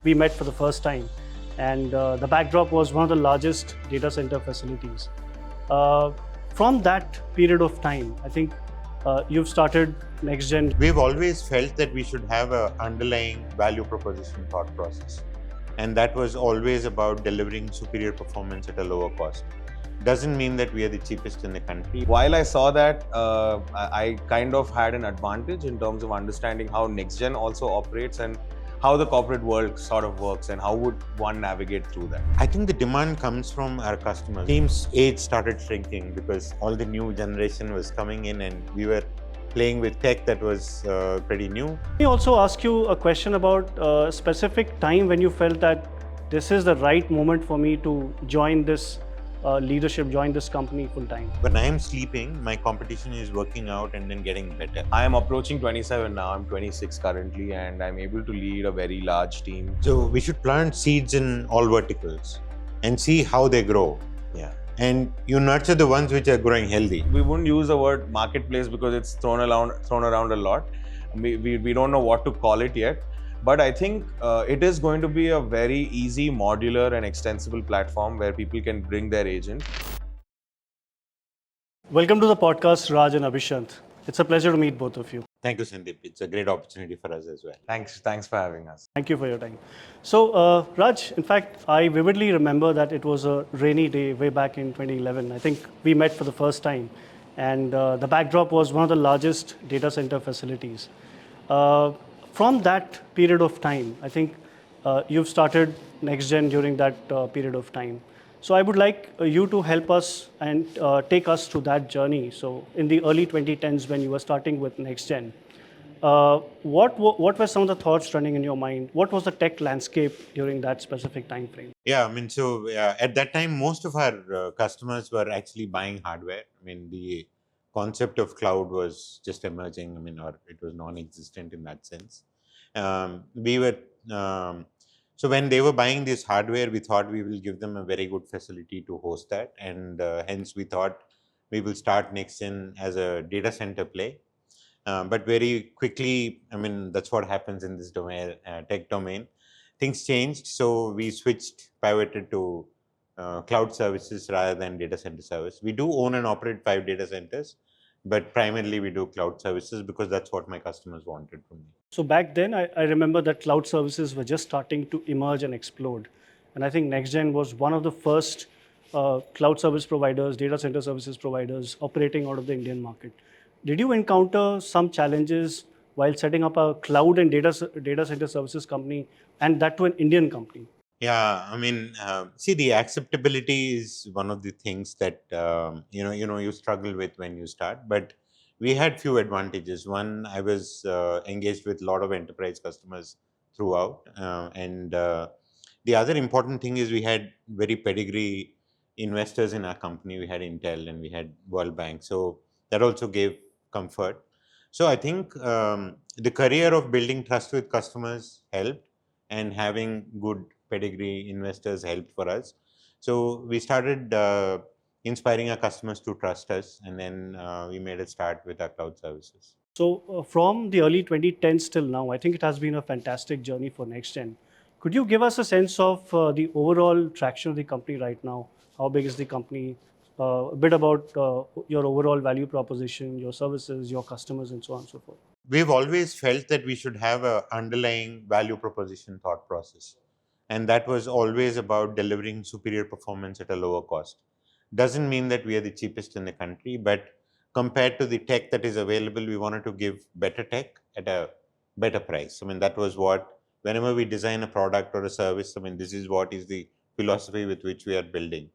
we met for the first time, and the backdrop was one of the largest data center facilities. Uh, from that period of time, I think you've started NextGen. We've always felt that we should have an underlying value proposition thought process. And that was always about delivering superior performance at a lower cost. Doesn't mean that we are the cheapest in the country. While I saw that, I kind of had an advantage in terms of understanding how NextGen also operates and how the corporate world sort of works and how would one navigate through that. I think the demand comes from our customers. Team's age started shrinking because all the new generation was coming in and we were playing with tech that was pretty new. Let me also ask you a question about a specific time when you felt that this is the right moment for me to join this leadership, join this company full time. When I am sleeping, my competition is working out and then getting better. I am approaching 27 now, I'm 26 currently, and I'm able to lead a very large team. So we should plant seeds in all verticals and see how they grow. Yeah. And you nurture the ones which are growing healthy. We wouldn't use the word marketplace because it's thrown around a lot. We don't know what to call it yet. But I think it is going to be a very easy, modular and extensible platform where people can bring their agent. Welcome to the podcast, Raj and Abhisyant. It's a pleasure to meet both of you. Thank you, Sandeep. It's a great opportunity for us as well. Thanks for having us. Thank you for your time. So, Raj, in fact, I vividly remember that it was a rainy day way back in 2011. I think we met for the first time, and the backdrop was one of the largest data center facilities. From that period of time, I think you've started NextGen during that period of time. So I would like you to help us and take us through that journey. So in the early 2010s, when you were starting with NextGen, what were some of the thoughts running in your mind? What was the tech landscape during that specific time frame? Yeah, I mean, so at that time, most of our customers were actually buying hardware. I mean, the concept of cloud was just emerging. I mean, or it was non-existent in that sense. We were so when they were buying this hardware, we thought we will give them a very good facility to host that, and hence we thought we will start NextGen as a data center play. But very quickly, I mean, that's what happens in this domain, tech domain. Things changed, so we pivoted to cloud services rather than data center service. We do own and operate 5 data centers, but primarily we do cloud services because that's what my customers wanted from me. So back then, I remember that cloud services were just starting to emerge and explode. And I think NextGen was one of the first cloud service providers, data center services providers operating out of the Indian market. Did you encounter some challenges while setting up a cloud and data center services company, and that to an Indian company? Yeah, I mean, see, the acceptability is one of the things that you struggle with when you start. But we had few advantages. One, I was engaged with a lot of enterprise customers throughout, and the other important thing is we had very pedigree investors in our company. We had Intel and we had World Bank, so that also gave comfort. So I think the career of building trust with customers helped, and having good pedigree investors helped for us. So we started inspiring our customers to trust us, and then we made a start with our cloud services. So from the early 2010s till now, I think it has been a fantastic journey for NextGen. Could you give us a sense of the overall traction of the company right now? How big is the company? A bit about your overall value proposition, your services, your customers, and so on and so forth. We've always felt that we should have an underlying value proposition thought process. And that was always about delivering superior performance at a lower cost. Doesn't mean that we are the cheapest in the country, but compared to the tech that is available, we wanted to give better tech at a better price. I mean, that was what, whenever we design a product or a service, I mean, this is what is the philosophy with which we are building.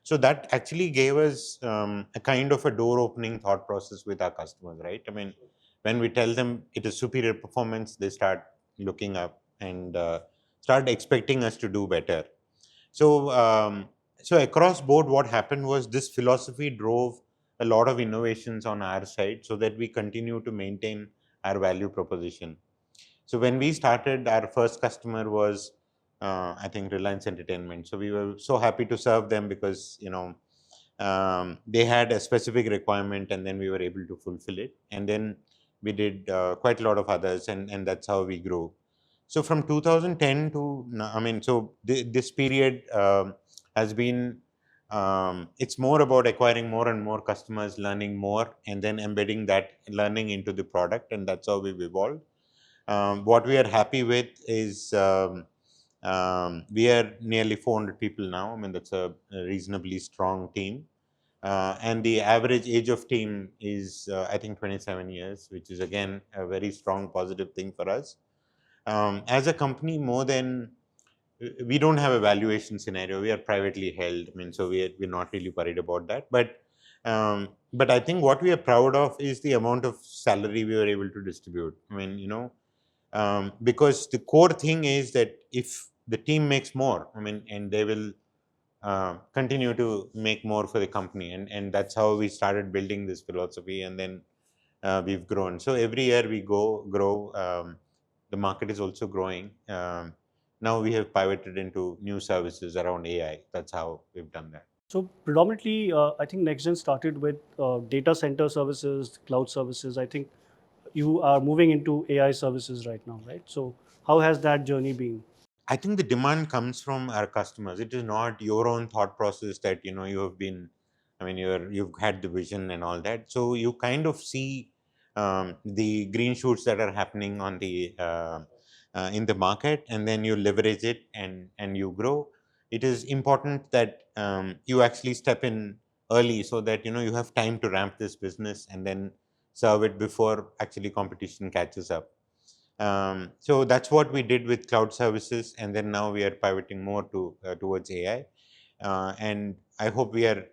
So that actually gave us a kind of a door opening thought process with our customers, right? I mean, when we tell them it is superior performance, they start looking up and start expecting us to do better. So, so across board, what happened was this philosophy drove a lot of innovations on our side so that we continue to maintain our value proposition. So when we started, our first customer was, I think, Reliance Entertainment. So we were so happy to serve them because, they had a specific requirement and then we were able to fulfill it. And then we did quite a lot of others, and that's how we grew. So from 2010 to now, I mean, so this period has been, it's more about acquiring more and more customers, learning more, and then embedding that learning into the product, and that's how we've evolved. What we are happy with is we are nearly 400 people now. I mean, that's a reasonably strong team. And the average age of team is, I think, 27 years, which is again a very strong positive thing for us. As a company, we don't have a valuation scenario. We are privately held. I mean, so we're not really worried about that. But I think what we are proud of is the amount of salary we were able to distribute. I mean, because the core thing is that if the team makes more, I mean, and they will continue to make more for the company, and that's how we started building this philosophy, and then we've grown. So every year we grow. The market is also growing. Now we have pivoted into new services around AI. That's how we've done that. So predominantly, I think NextGen started with data center services, cloud services. I think you are moving into AI services right now, right? So how has that journey been? I think the demand comes from our customers. It is not your own thought process that you have been. I mean, you've had the vision and all that. So you kind of see the green shoots that are happening on the in the market, and then you leverage it and you grow. It is important that you actually step in early so that you have time to ramp this business and then serve it before actually competition catches up. So that's what we did with cloud services, and then now we are pivoting more towards AI. And I hope we are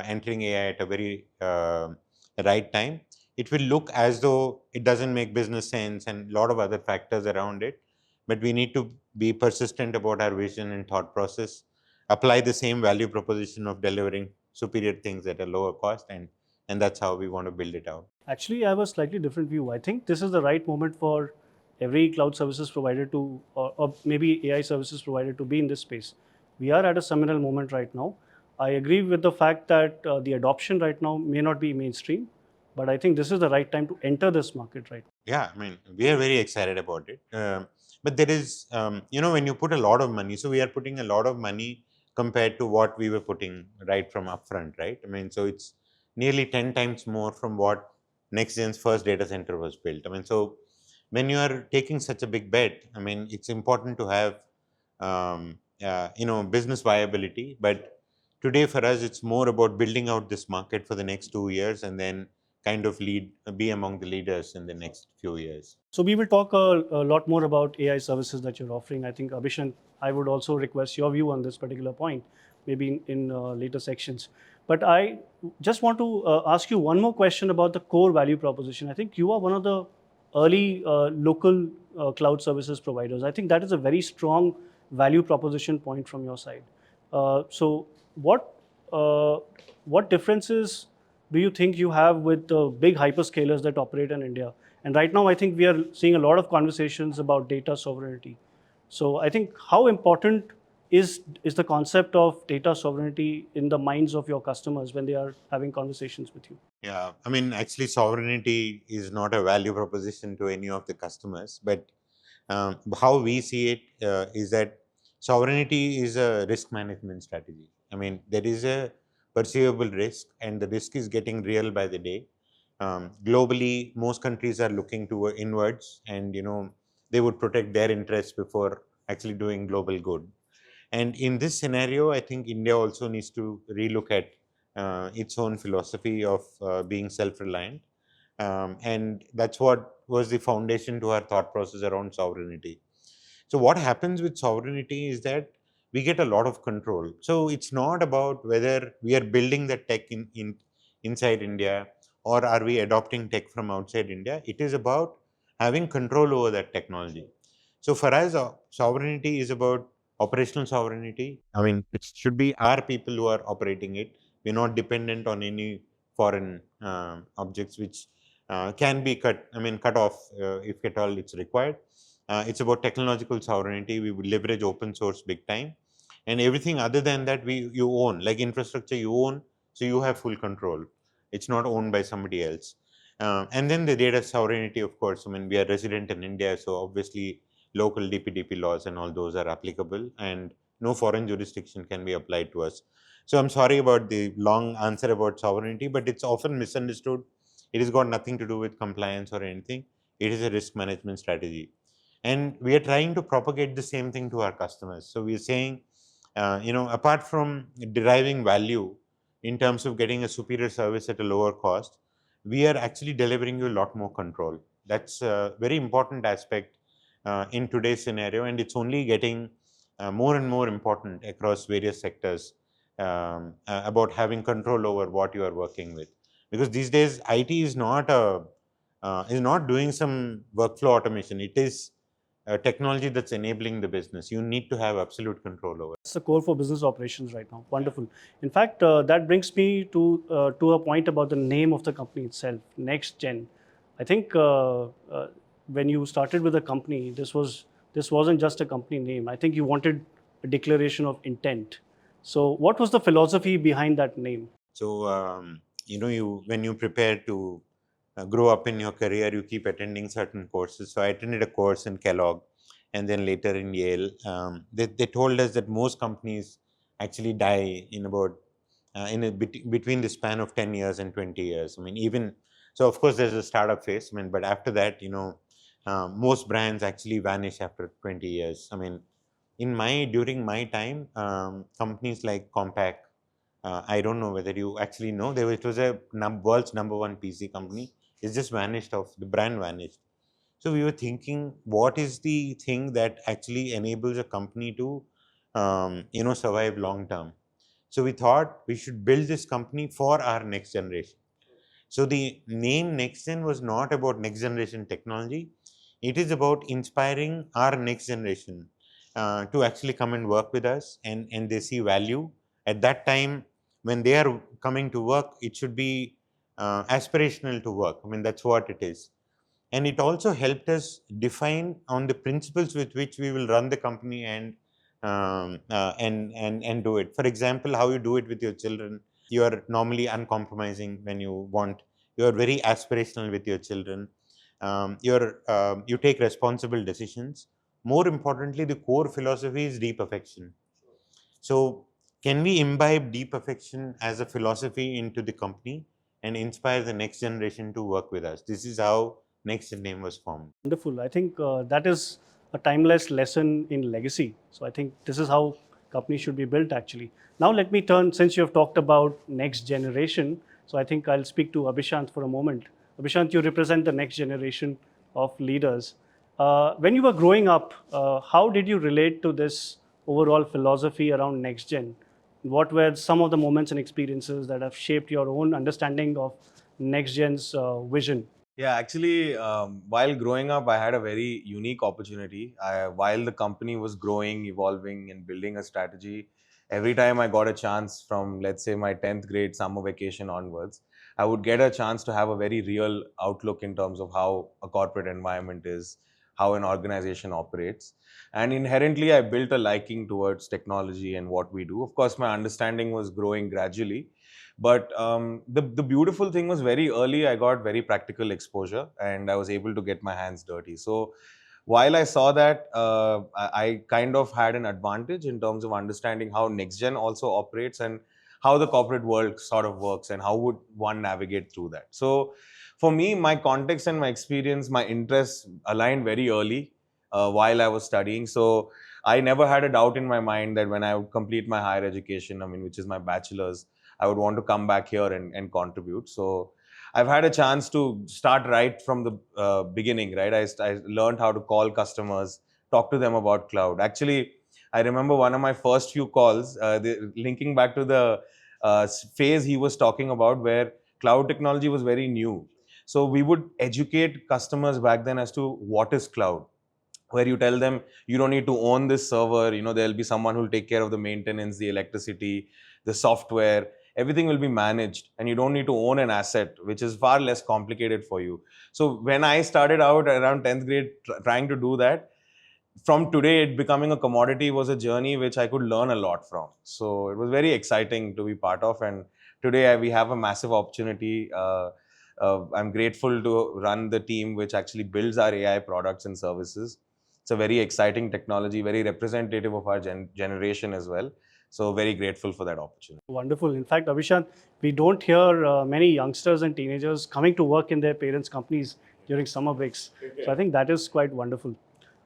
entering AI at a very right time. It will look as though it doesn't make business sense and a lot of other factors around it, but we need to be persistent about our vision and thought process, apply the same value proposition of delivering superior things at a lower cost, and that's how we want to build it out. Actually, I have a slightly different view. I think this is the right moment for every cloud services provider to, or maybe AI services provider to be in this space. We are at a seminal moment right now. I agree with the fact that the adoption right now may not be mainstream, but I think this is the right time to enter this market right now. Yeah, I mean, we are very excited about it. But there is, when you put a lot of money, so we are putting a lot of money compared to what we were putting right from upfront, right? I mean, so it's nearly 10 times more from what NextGen's first data center was built. I mean, so when you are taking such a big bet, I mean, it's important to have, business viability. But today for us, it's more about building out this market for the next 2 years and then kind of be among the leaders in the next few years. So we will talk a lot more about AI services that you're offering. I think Abhisyant, I would also request your view on this particular point, maybe in later sections. But I just want to ask you one more question about the core value proposition. I think you are one of the early local cloud services providers. I think that is a very strong value proposition point from your side. So uh, what differences do you think you have with the big hyperscalers that operate in India? And right now, I think we are seeing a lot of conversations about data sovereignty. So I think how important is the concept of data sovereignty in the minds of your customers when they are having conversations with you? Yeah, I mean, actually, sovereignty is not a value proposition to any of the customers, but how we see it is that sovereignty is a risk management strategy. I mean, there is a perceivable risk, and the risk is getting real by the day. Globally, most countries are looking to inwards, and they would protect their interests before actually doing global good. And in this scenario, I think India also needs to relook at its own philosophy of being self-reliant. And that's what was the foundation to our thought process around sovereignty. So what happens with sovereignty is that we get a lot of control. So it's not about whether we are building the tech inside India or are we adopting tech from outside India. It is about having control over that technology. So for us, sovereignty is about operational sovereignty. I mean, it should be our people who are operating it. We're not dependent on any foreign objects which can be cut off if at all it's required. It's about technological sovereignty. We will leverage open source big time, and everything other than that you own, like infrastructure you own, so you have full control. It's not owned by somebody else. And then the data sovereignty, of course. I mean, we are resident in India, so obviously local DPDP laws and all those are applicable, and no foreign jurisdiction can be applied to us. So I'm sorry about the long answer about sovereignty, but it's often misunderstood. It has got nothing to do with compliance or anything. It is a risk management strategy. And we are trying to propagate the same thing to our customers. So we are saying, apart from deriving value in terms of getting a superior service at a lower cost, we are actually delivering you a lot more control. That's a very important aspect in today's scenario, and it's only getting more and more important across various sectors, about having control over what you are working with. Because these days, IT is not doing some workflow automation. It is technology that's enabling the business. You need to have absolute control over. It's the core for business operations right now. Wonderful. In fact, that brings me to a point about the name of the company itself, NextGen. I think when you started with the company, this wasn't just a company name. I think you wanted a declaration of intent. So, what was the philosophy behind that name? So, you when you prepare to grow up in your career, you keep attending certain courses. So I attended a course in Kellogg, and then later in Yale. They told us that most companies actually die in about between the span of 10 years and 20 years. I mean, even so, of course, there's a startup phase. I mean, but after that, most brands actually vanish after 20 years. I mean, during my time, companies like Compaq, I don't know whether you actually know, it was a world's number one PC company. It's just vanished off, the brand vanished. So we were thinking, what is the thing that actually enables a company to, survive long term? So we thought we should build this company for our next generation. So the name NextGen was not about next generation technology. It is about inspiring our next generation to actually come and work with us, and they see value. At that time, when they are coming to work, it should be aspirational to work. I mean, that's what it is. And it also helped us define on the principles with which we will run the company and do it. For example, how you do it with your children. You are normally uncompromising when you want. You are very aspirational with your children. You take responsible decisions. More importantly, the core philosophy is deep affection. So, can we imbibe deep affection as a philosophy into the company and inspire the next generation to work with us? This is how NextGen name was formed. Wonderful. I think that is a timeless lesson in legacy. So I think this is how companies should be built actually. Now let me turn, since you have talked about next generation, so I think I'll speak to Abhisyant for a moment. Abhisyant, you represent the next generation of leaders. When you were growing up, how did you relate to this overall philosophy around next gen? What were some of the moments and experiences that have shaped your own understanding of next gen's vision? Yeah, actually, while growing up, I had a very unique opportunity. While the company was growing, evolving, and building a strategy, every time I got a chance from, let's say, my 10th grade summer vacation onwards, I would get a chance to have a very real outlook in terms of how a corporate environment is, how an organization operates. And inherently, I built a liking towards technology and what we do. Of course, my understanding was growing gradually, but the beautiful thing was very early, I got very practical exposure and I was able to get my hands dirty. So while I saw that, I kind of had an advantage in terms of understanding how NextGen also operates and how the corporate world sort of works and how would one navigate through that. So for me, my context and my experience, my interests aligned very early while I was studying. So I never had a doubt in my mind that when I would complete my higher education, I mean, which is my bachelor's, I would want to come back here and contribute. So I've had a chance to start right from the beginning, right? I learned how to call customers, talk to them about cloud. Actually, I remember one of my first few calls, linking back to the phase he was talking about where cloud technology was very new. So we would educate customers back then as to what is cloud, where you tell them you don't need to own this server. There'll be someone who'll take care of the maintenance, the electricity, the software. Everything will be managed, and you don't need to own an asset, which is far less complicated for you. So when I started out around 10th grade trying to do that, from today it becoming a commodity was a journey which I could learn a lot from. So it was very exciting to be part of, and today we have a massive opportunity. I'm grateful to run the team which actually builds our AI products and services. It's a very exciting technology, very representative of our generation as well. So very grateful for that opportunity. Wonderful. In fact, Abhishant, we don't hear many youngsters and teenagers coming to work in their parents' companies during summer breaks. Okay. So I think that is quite wonderful.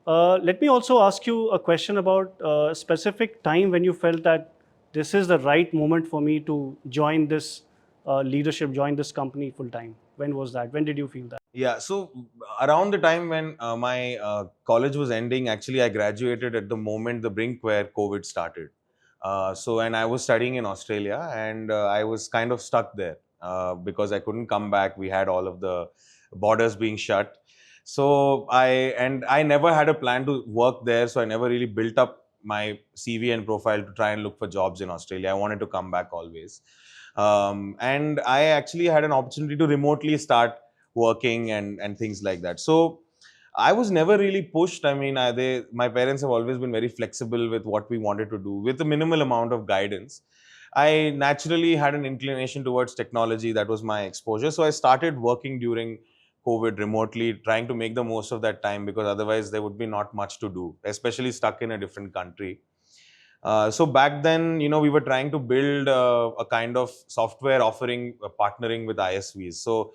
Let me also ask you a question about a specific time when you felt that this is the right moment for me to join this leadership, join this company full time. When was that? When did you feel that? Yeah, so around the time when my college was ending, actually I graduated at the moment the brink where COVID started. And I was studying in Australia, and I was kind of stuck there because I couldn't come back. We had all of the borders being shut. I never had a plan to work there, so I never really built up my CV and profile to try and look for jobs in Australia. I wanted to come back always. And I actually had an opportunity to remotely start working and things like that. So I was never really pushed. I mean, my parents have always been very flexible with what we wanted to do with a minimal amount of guidance. I naturally had an inclination towards technology. That was my exposure. So I started working during COVID remotely, trying to make the most of that time, because otherwise there would be not much to do, especially stuck in a different country. So back then, we were trying to build a kind of software offering, partnering with ISVs. So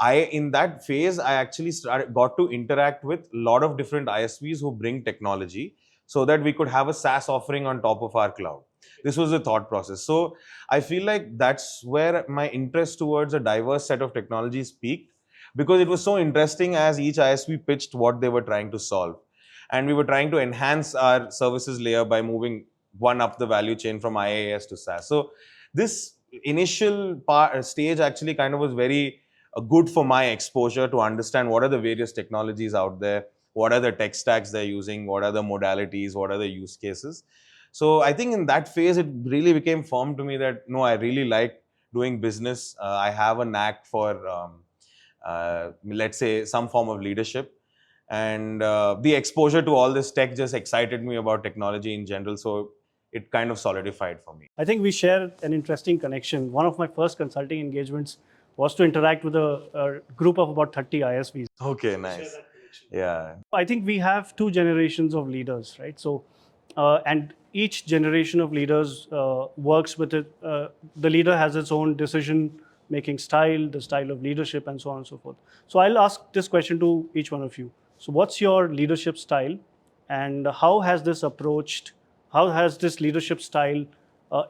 in that phase, I actually got to interact with a lot of different ISVs who bring technology, so that we could have a SaaS offering on top of our cloud. This was the thought process. So I feel like that's where my interest towards a diverse set of technologies peaked, because it was so interesting as each ISV pitched what they were trying to solve. And we were trying to enhance our services layer by moving one up the value chain from IaaS to SaaS. So this initial stage actually kind of was very good for my exposure to understand what are the various technologies out there, what are the tech stacks they're using, what are the modalities, what are the use cases. So I think in that phase, it really became firm to me that, no, I really like doing business. I have a knack for, let's say, some form of leadership. And the exposure to all this tech just excited me about technology in general. So it kind of solidified for me. I think we share an interesting connection. One of my first consulting engagements was to interact with a group of about 30 ISVs. Okay, nice. Yeah. I think we have two generations of leaders, right? So, and each generation of leaders works with it. The leader has its own decision-making style, the style of leadership, and so on and so forth. So, I'll ask this question to each one of you. So, what's your leadership style, and how has this approached? How has this leadership style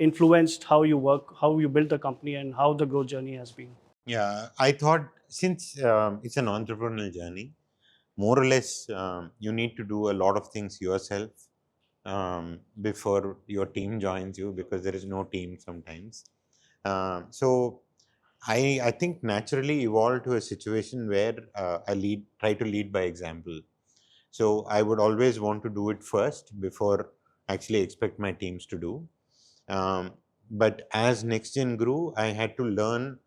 influenced how you work, how you build the company, and how the growth journey has been? Yeah, I thought since it's an entrepreneurial journey, more or less you need to do a lot of things yourself before your team joins you, because there is no team sometimes. So I think naturally evolved to a situation where I try to lead by example. So I would always want to do it first before actually expect my teams to do. But as NextGen grew, I had to learn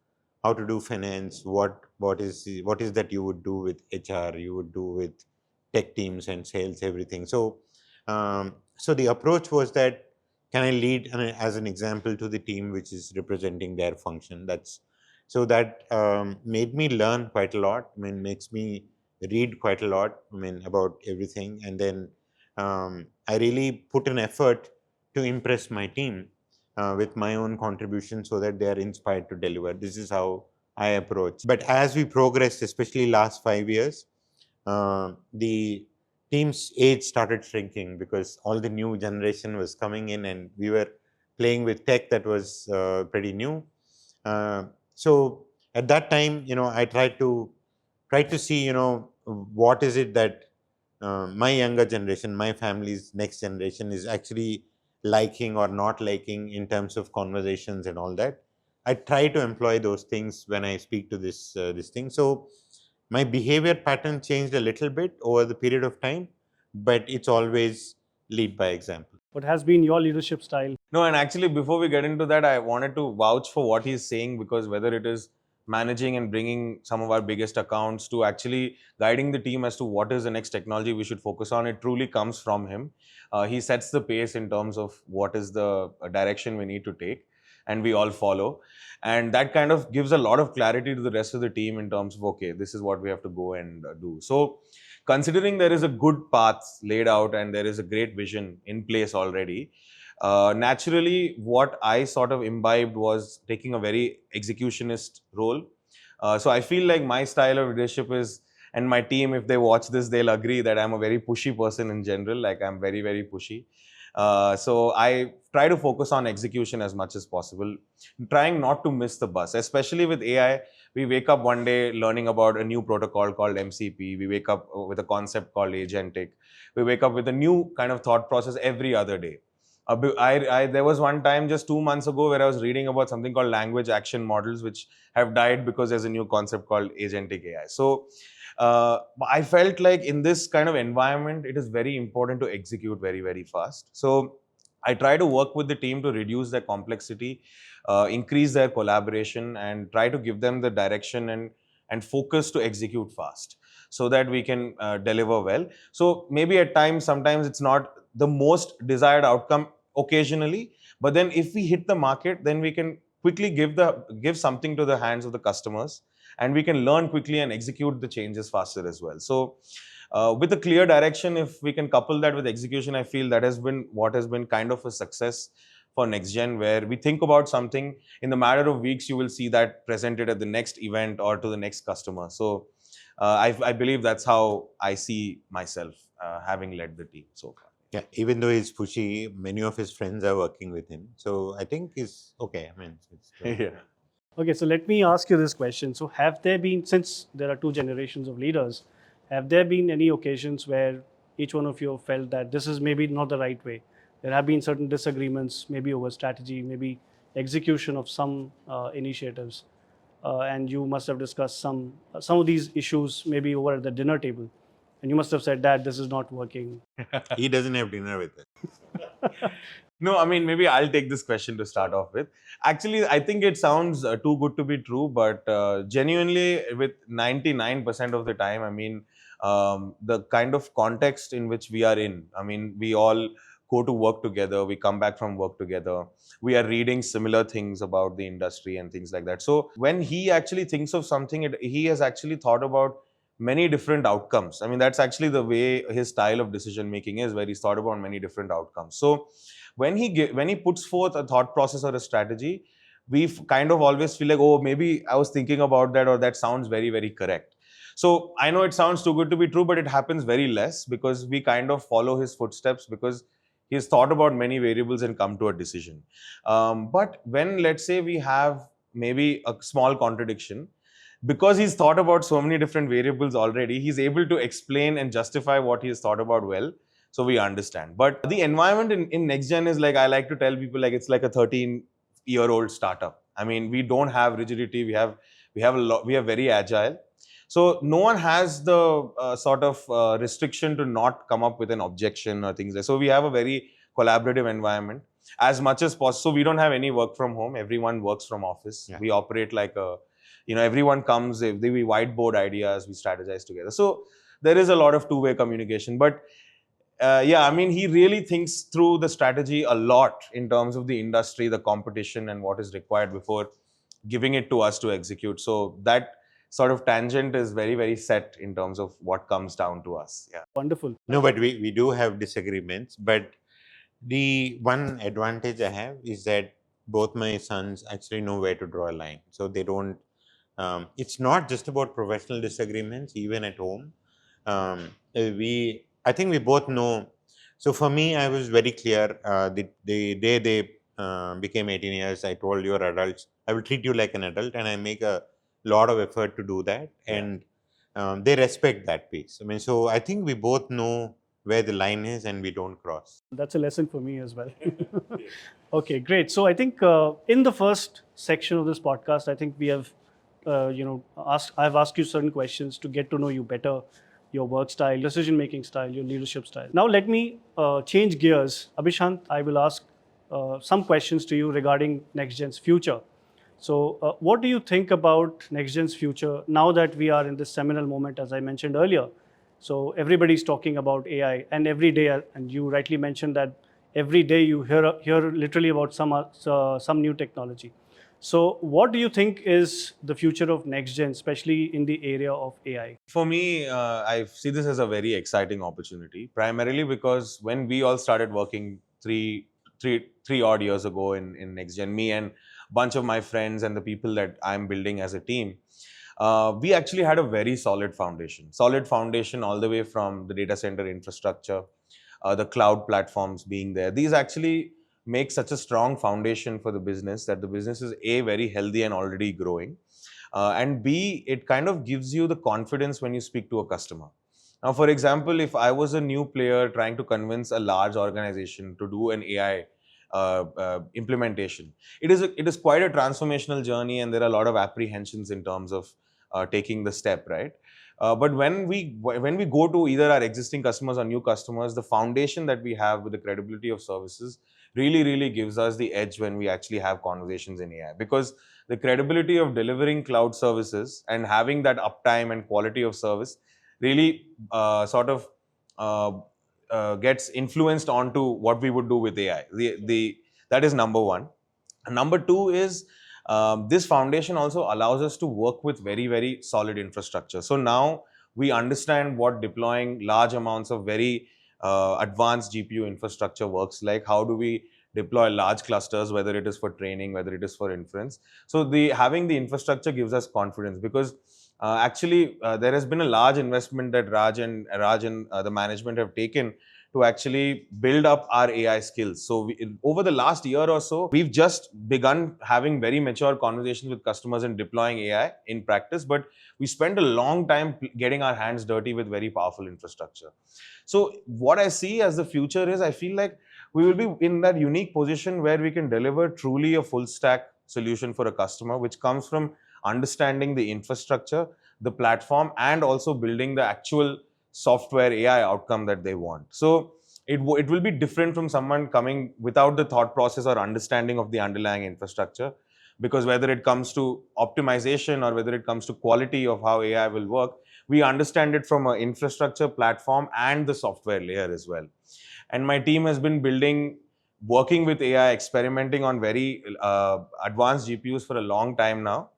how to do finance. What is that you would do with HR, you would do with tech teams and sales, everything. So so the approach was that, can I lead as an example to the team which is representing their function? That made me learn quite a lot. I mean, makes me read quite a lot. I mean, about everything, and then I really put an effort to impress my team with my own contribution, so that they are inspired to deliver. This is how I approach. But as we progressed, especially last 5 years, the team's age started shrinking, because all the new generation was coming in, and we were playing with tech that was pretty new. So at that time, I tried to see, what is it that my younger generation, my family's next generation is actually liking or not liking in terms of conversations and all that. I try to employ those things when I speak to this thing. So my behavior pattern changed a little bit over the period of time, but it's always lead by example. What has been your leadership style? No, and actually, before we get into that, I wanted to vouch for what he's saying, because whether it is managing and bringing some of our biggest accounts to actually guiding the team as to what is the next technology we should focus on, it truly comes from him. He sets the pace in terms of what is the direction we need to take, and we all follow. And that kind of gives a lot of clarity to the rest of the team in terms of, okay, this is what we have to go and do. So considering there is a good path laid out and there is a great vision in place already, naturally what I sort of imbibed was taking a very executionist role. So I feel like my style of leadership is, and my team, if they watch this, they'll agree that I'm a very pushy person in general. Like, I'm very, very pushy. So I try to focus on execution as much as possible, trying not to miss the bus. Especially with AI, we wake up one day learning about a new protocol called MCP. We wake up with a concept called Agentic. We wake up with a new kind of thought process every other day. There was one time just 2 months ago where I was reading about something called language action models, which have died because there's a new concept called Agentic AI. So I felt like in this kind of environment, it is very important to execute very, very fast. So I try to work with the team to reduce their complexity, increase their collaboration, and try to give them the direction and focus to execute fast so that we can deliver well. So maybe at times, sometimes it's not the most desired outcome occasionally, but then if we hit the market, then we can quickly give something to the hands of the customers, and we can learn quickly and execute the changes faster as well. So with a clear direction, if we can couple that with execution, I feel that has been what has been kind of a success for NextGen, where we think about something, in the matter of weeks, you will see that presented at the next event or to the next customer. So I believe that's how I see myself having led the team so far. Yeah, even though he's pushy, many of his friends are working with him. So I think he's okay. I mean, it's Yeah. Okay, so let me ask you this question. So, have there been, since there are two generations of leaders, have there been any occasions where each one of you felt that this is maybe not the right way? There have been certain disagreements, maybe over strategy, maybe execution of some initiatives, and you must have discussed some of these issues maybe over at the dinner table, and you must have said that this is not working. he doesn't have dinner with us. No, I mean, maybe I'll take this question to start off with. Actually, I think it sounds too good to be true, but genuinely, with 99% of the time, I mean, the kind of context in which we are in, I mean, we all go to work together, we come back from work together, we are reading similar things about the industry and things like that. So when he actually thinks of something, he has actually thought about many different outcomes. I mean, that's actually the way his style of decision making is, where he's thought about many different outcomes. So when he puts forth a thought process or a strategy, we kind of always feel like, oh, maybe I was thinking about that, or that sounds very, very correct. So I know it sounds too good to be true, but it happens very less, because we kind of follow his footsteps, because he's thought about many variables and come to a decision. But when, let's say, we have maybe a small contradiction, because he's thought about so many different variables already, he's able to explain and justify what he has thought about well, so we understand. But the environment in NextGen is, like, I like to tell people, like, it's like a 13-year-old startup. I mean, we don't have rigidity. We are very agile. So no one has the sort of restriction to not come up with an objection or things like that. So we have a very collaborative environment as much as possible. So we don't have any work from home. Everyone works from office. Yeah. We operate like a, everyone comes, we whiteboard ideas, we strategize together. So there is a lot of two-way communication. But yeah, I mean, he really thinks through the strategy a lot in terms of the industry, the competition, and what is required before giving it to us to execute. So that sort of tangent is very, very set in terms of what comes down to us. Yeah. Wonderful. No, but we do have disagreements. But the one advantage I have is that both my sons actually know where to draw a line. So they don't, it's not just about professional disagreements, even at home. I think we both know. So for me, I was very clear. The day they became 18 years, I told, you're adults, I will treat you like an adult, and I make a lot of effort to do that. And they respect that piece. I mean, so I think we both know where the line is, and we don't cross. That's a lesson for me as well. Okay, great. So I think in the first section of this podcast, I think we have, I've asked you certain questions to get to know you better, your work style, decision-making style, your leadership style. Now let me change gears. Abhisyant, I will ask some questions to you regarding NextGen's future. So what do you think about NextGen's future now that we are in this seminal moment, as I mentioned earlier? So everybody's talking about AI, and every day, and you rightly mentioned that every day you hear literally about some new technology. So, what do you think is the future of NextGen, especially in the area of AI? For me, I see this as a very exciting opportunity, primarily because when we all started working three odd years ago in NextGen, me and a bunch of my friends and the people that I'm building as a team, we actually had a very solid foundation. Solid foundation all the way from the data center infrastructure, the cloud platforms being there. These actually make such a strong foundation for the business that the business is A, very healthy and already growing. And B, it kind of gives you the confidence when you speak to a customer. Now, for example, if I was a new player trying to convince a large organization to do an AI implementation, it is quite a transformational journey, and there are a lot of apprehensions in terms of taking the step, right? But when we go to either our existing customers or new customers, the foundation that we have with the credibility of services really gives us the edge when we actually have conversations in AI, because the credibility of delivering cloud services and having that uptime and quality of service really sort of uh, gets influenced onto what we would do with AI. That is number one. Number two is this foundation also allows us to work with very solid infrastructure. So now we understand what deploying large amounts of very advanced GPU infrastructure works like. How do we deploy large clusters, whether it is for training, whether it is for inference? So the having the infrastructure gives us confidence, because actually there has been a large investment that Raj and the management have taken to actually build up our AI skills. So over the last year or so, we've just begun having very mature conversations with customers and deploying AI in practice, but we spent a long time getting our hands dirty with very powerful infrastructure. So what I see as the future is, I feel like we will be in that unique position where we can deliver truly a full stack solution for a customer, which comes from understanding the infrastructure, the platform, and also building the actual software AI outcome that they want. So it will be different from someone coming without the thought process or understanding of the underlying infrastructure, because whether it comes to optimization or whether it comes to quality of how AI will work, we understand it from an infrastructure, platform, and the software layer as well. And my team has been working with AI, experimenting on very advanced GPUs for a long time now.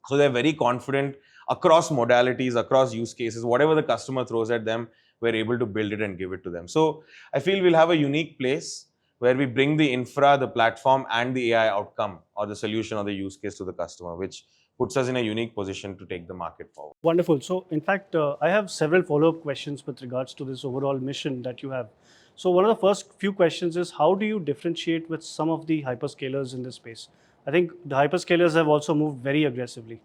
So they're very confident across modalities, across use cases, whatever the customer throws at them, we're able to build it and give it to them. So I feel we'll have a unique place where we bring the infra, the platform, and the AI outcome or the solution or the use case to the customer, which puts us in a unique position to take the market forward. Wonderful. So, in fact, I have several follow up questions with regards to this overall mission that you have. So, one of the first few questions is how do you differentiate with some of the hyperscalers in this space? I think the hyperscalers have also moved very aggressively,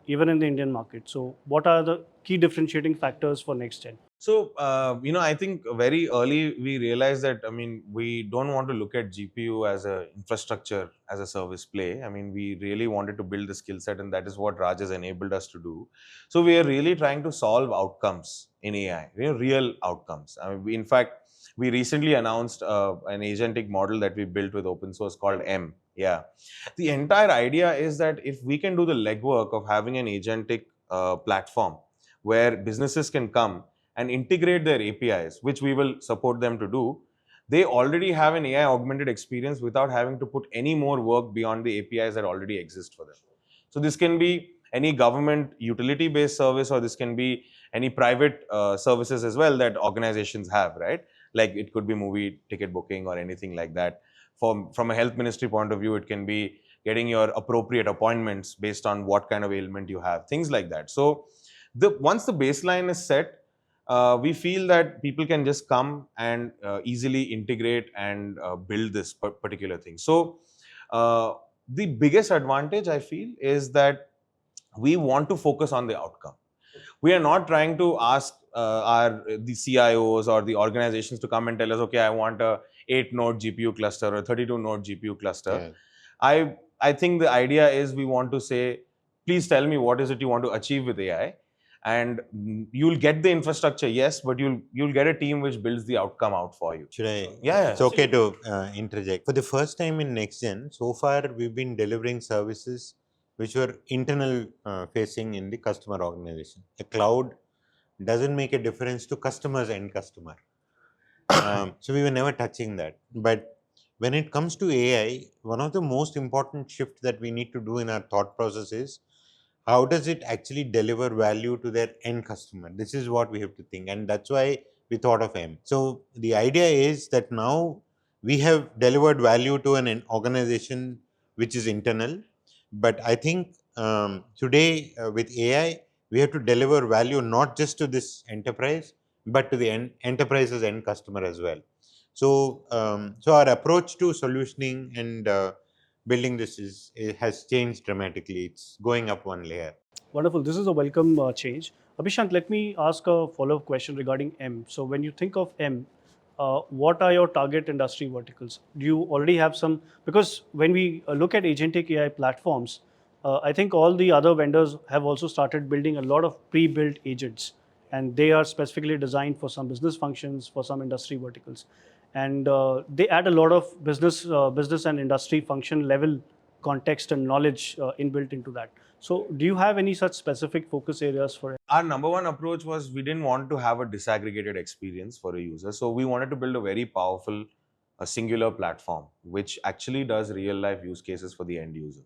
even in the Indian market. So, what are the key differentiating factors for NextGen? So, I think very early we realized that, we don't want to look at GPU as a infrastructure, as a service play. We really wanted to build the skill set, and that is what Raj has enabled us to do. So, we are really trying to solve outcomes in AI, real outcomes. In fact, we recently announced an agentic model that we built with open source called M. Yeah. The entire idea is that if we can do the legwork of having an agentic platform where businesses can come and integrate their APIs, which we will support them to do, they already have an AI augmented experience without having to put any more work beyond the APIs that already exist for them. So this can be any government utility based service, or this can be any private services as well that organizations have, right? Like it could be movie ticket booking or anything like that. From a health ministry point of view, it can be getting your appropriate appointments based on what kind of ailment you have, things like that. So once the baseline is set, we feel that people can just come and easily integrate and build this particular thing. So the biggest advantage I feel is that we want to focus on the outcome. We are not trying to ask the CIOs or the organizations to come and tell us, okay, I want a 8-node GPU cluster or a 32-node GPU cluster. Yeah. I think the idea is we want to say, please tell me what is it you want to achieve with AI, and you'll get the infrastructure, yes, but you'll get a team which builds the outcome out for you. Should I? Yeah. It's okay to interject. For the first time in NextGen, so far we've been delivering services which were internal facing in the customer organization. The cloud doesn't make a difference to customers and customer. So we were never touching that. But when it comes to AI, one of the most important shifts that we need to do in our thought process is how does it actually deliver value to their end customer? This is what we have to think, and that's why we thought of M. So the idea is that now we have delivered value to an organization which is internal, but I think today with AI, we have to deliver value not just to this enterprise, but to the enterprise's end customer as well. So, so our approach to solutioning and building this has changed dramatically. It's going up one layer. Wonderful. This is a welcome change. Abhishant, let me ask a follow-up question regarding M. So when you think of M, what are your target industry verticals? Do you already have some? Because when we look at agentic AI platforms, I think all the other vendors have also started building a lot of pre-built agents, and they are specifically designed for some business functions, for some industry verticals, and they add a lot of business and industry function level context and knowledge inbuilt into that. So, do you have any such specific focus areas for it? Our number one approach was we didn't want to have a disaggregated experience for a user. So we wanted to build a very powerful, a singular platform, which actually does real life use cases for the end user.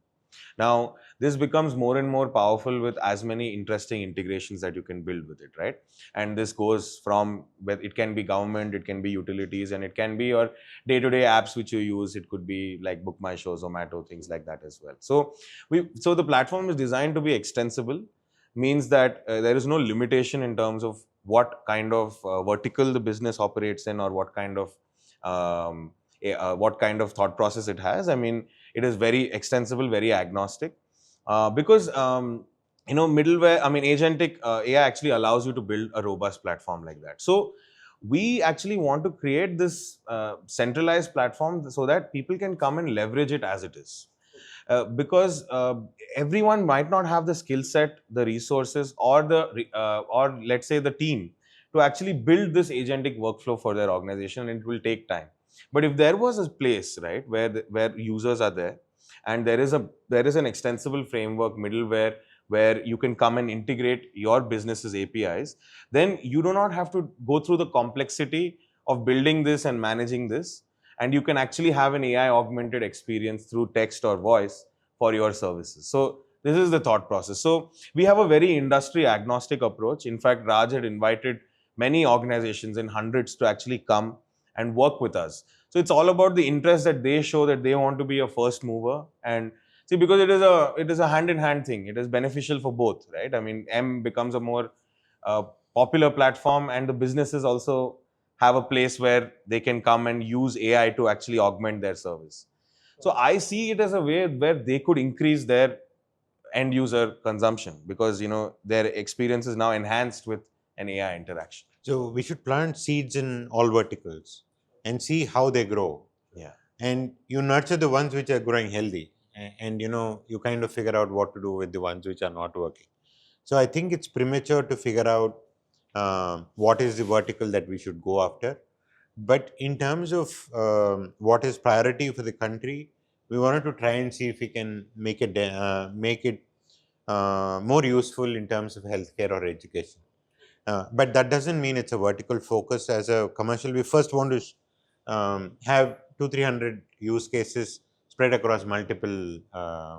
Now, this becomes more and more powerful with as many interesting integrations that you can build with it, right? And this goes from where it can be government, it can be utilities, and it can be your day-to-day apps which you use. It could be like Book My Show, Zomato, things like that as well. So the platform is designed to be extensible, means that there is no limitation in terms of what kind of vertical the business operates in, or what kind of thought process it has. I mean, it is very extensible, very agnostic, because middleware. I mean, agentic AI actually allows you to build a robust platform like that. So we actually want to create this centralized platform so that people can come and leverage it as it is. Because everyone might not have the skill set, the resources, or or let's say the team to actually build this agentic workflow for their organization, and it will take time. But if there was a place, right, where users are there, and there is an extensible framework, middleware, where you can come and integrate your business's APIs, then you do not have to go through the complexity of building this and managing this, and you can actually have an AI augmented experience through text or voice for your services. So this is the thought process. So we have a very industry agnostic approach. In fact, Raj had invited many organizations in hundreds to actually come and work with us. So it's all about the interest that they show, that they want to be a first mover. And see, because it is a hand in hand thing. It is beneficial for both, right? I mean, M becomes a more popular platform, and the businesses also have a place where they can come and use AI to actually augment their service. So I see it as a way where they could increase their end user consumption, because their experience is now enhanced with an AI interaction. So we should plant seeds in all verticals and see how they grow. Yeah. And you nurture the ones which are growing healthy, and you kind of figure out what to do with the ones which are not working. So I think it's premature to figure out what is the vertical that we should go after. But in terms of what is priority for the country, we wanted to try and see if we can make it more useful in terms of healthcare or education. But that doesn't mean it's a vertical focus. As a commercial, we first want to have 200-300 use cases spread across multiple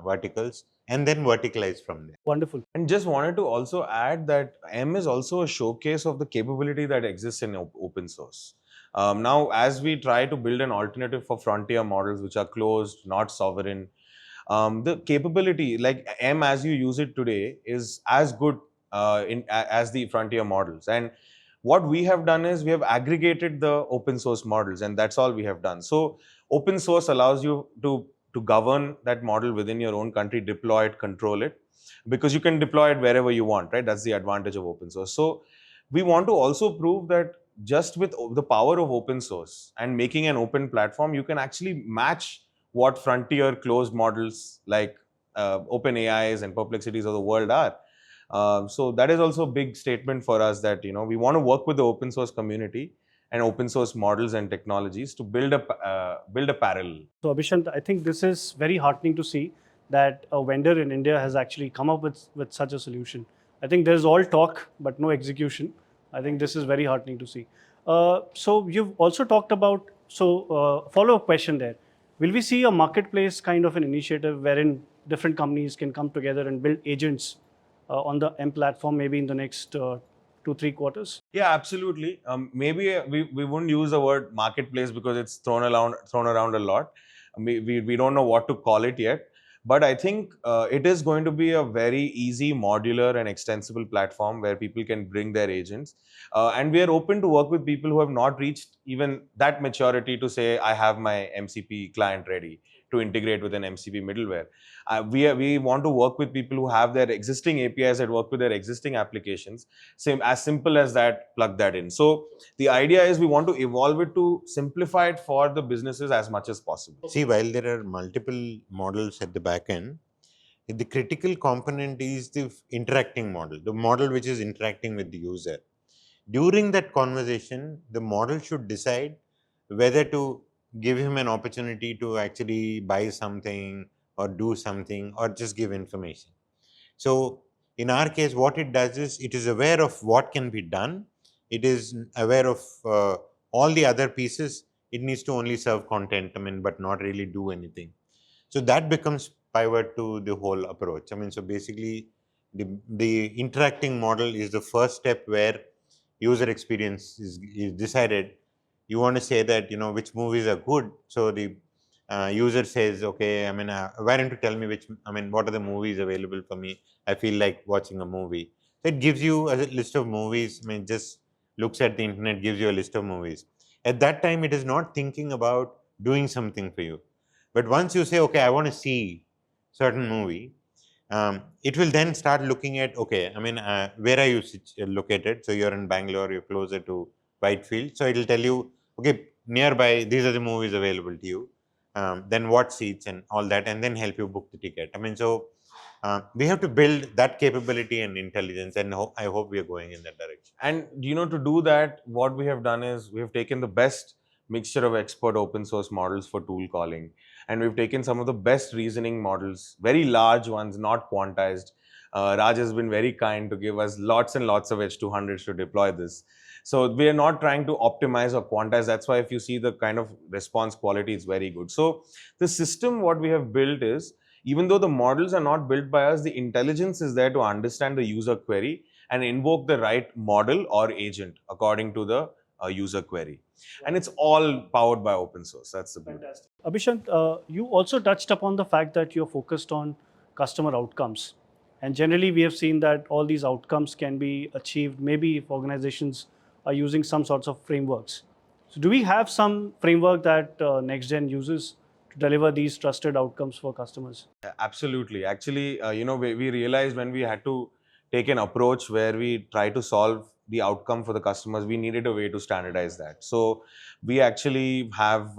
verticals, and then verticalize from there. Wonderful. And just wanted to also add that M is also a showcase of the capability that exists in open source. Now, as we try to build an alternative for frontier models which are closed, not sovereign, the capability, like M as you use it today, is as good as the frontier models. And what we have done is we have aggregated the open source models, and that's all we have done. So open source allows you to govern that model within your own country, deploy it, control it, because you can deploy it wherever you want, right? That's the advantage of open source. So we want to also prove that just with the power of open source and making an open platform, you can actually match what frontier closed models like open AIs and perplexities of the world are. So that is also a big statement for us, that we want to work with the open source community and open source models and technologies to build a parallel. So, Abhishant, I think this is very heartening to see that a vendor in India has actually come up with such a solution. I think there's all talk, but no execution. I think this is very heartening to see. So, you've also talked about, follow-up question there. Will we see a marketplace kind of an initiative wherein different companies can come together and build agents on the M platform maybe in the next 2-3 quarters? Yeah, absolutely. Maybe we wouldn't use the word marketplace because it's thrown around a lot. We don't know what to call it yet. But I think it is going to be a very easy, modular, and extensible platform where people can bring their agents. And we are open to work with people who have not reached even that maturity to say, I have my MCP client ready to integrate with an MCP middleware. We want to work with people who have their existing APIs that work with their existing applications. As simple as that, plug that in. So the idea is we want to evolve it to simplify it for the businesses as much as possible. See, while there are multiple models at the back end, the critical component is the interacting model, the model which is interacting with the user. During that conversation, the model should decide whether to give him an opportunity to actually buy something or do something or just give information. So in our case, what it does is it is aware of what can be done. It is aware of all the other pieces. It needs to only serve content, but not really do anything. So that becomes pivot to the whole approach. So basically, the interacting model is the first step where user experience is decided. You want to say that which movies are good, so the user says, okay, why don't you tell me what are the movies available for me? I feel like watching a movie. So it gives you a list of movies. Just looks at the internet, gives you a list of movies. At that time, it is not thinking about doing something for you. But once you say, okay, I want to see certain movie, it will then start looking at, okay, where are you located? So you're in Bangalore, you're closer to Whitefield. So it'll tell you, okay, nearby, these are the movies available to you. Then what seats and all that, and then help you book the ticket. We have to build that capability and intelligence, and I hope we are going in that direction. And to do that, what we have done is we have taken the best mixture of expert open source models for tool calling, and we've taken some of the best reasoning models, very large ones, not quantized. Raj has been very kind to give us lots and lots of H200s to deploy this. So we are not trying to optimize or quantize. That's why if you see the kind of response quality, it's very good. So the system, what we have built is, even though the models are not built by us, the intelligence is there to understand the user query and invoke the right model or agent according to the user query. And it's all powered by open source. That's the beauty. Fantastic. Abhisyant, you also touched upon the fact that you're focused on customer outcomes. And generally, we have seen that all these outcomes can be achieved maybe if organizations are using some sorts of frameworks. So, do we have some framework that NextGen uses to deliver these trusted outcomes for customers? Absolutely. Actually, we realized when we had to take an approach where we try to solve the outcome for the customers, we needed a way to standardize that. So we actually have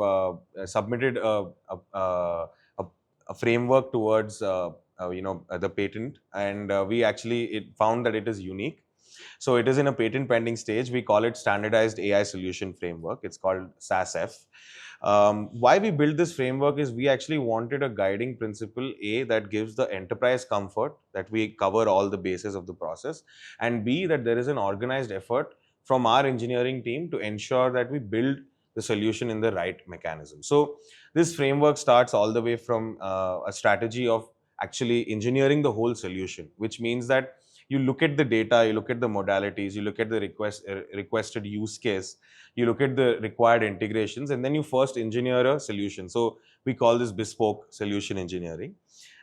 submitted a framework towards the patent, and we actually found that it is unique. So it is in a patent pending stage. We call it Standardized AI Solution Framework. It's called SASF. Why we built this framework is we actually wanted a guiding principle, A, that gives the enterprise comfort that we cover all the bases of the process, and B, that there is an organized effort from our engineering team to ensure that we build the solution in the right mechanism. So this framework starts all the way from a strategy of actually engineering the whole solution, which means that you look at the data, you look at the modalities, you look at the requested use case, you look at the required integrations, and then you first engineer a solution. So we call this bespoke solution engineering.